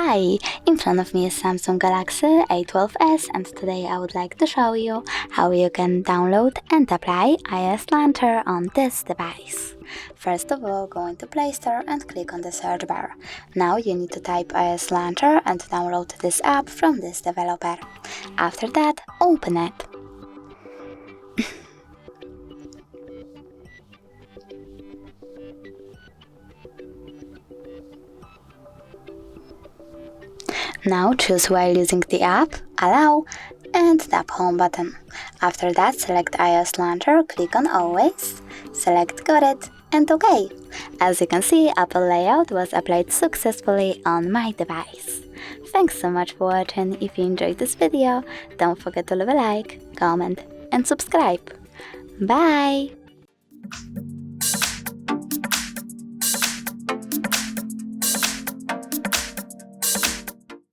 Hi, in front of me is Samsung Galaxy A12s, and today I would like to show you how you can download and apply iOS Launcher on this device. First of all, go into Play Store and click on the search bar. Now you need to type iOS Launcher and download this app from this developer. After that, open it. Now choose while using the app, Allow, and tap Home button. After that, select iOS Launcher, click on Always, select Got it, and OK. As you can see, Apple layout was applied successfully on my device. Thanks so much for watching. If you enjoyed this video, don't forget to leave a like, comment, and subscribe. Bye!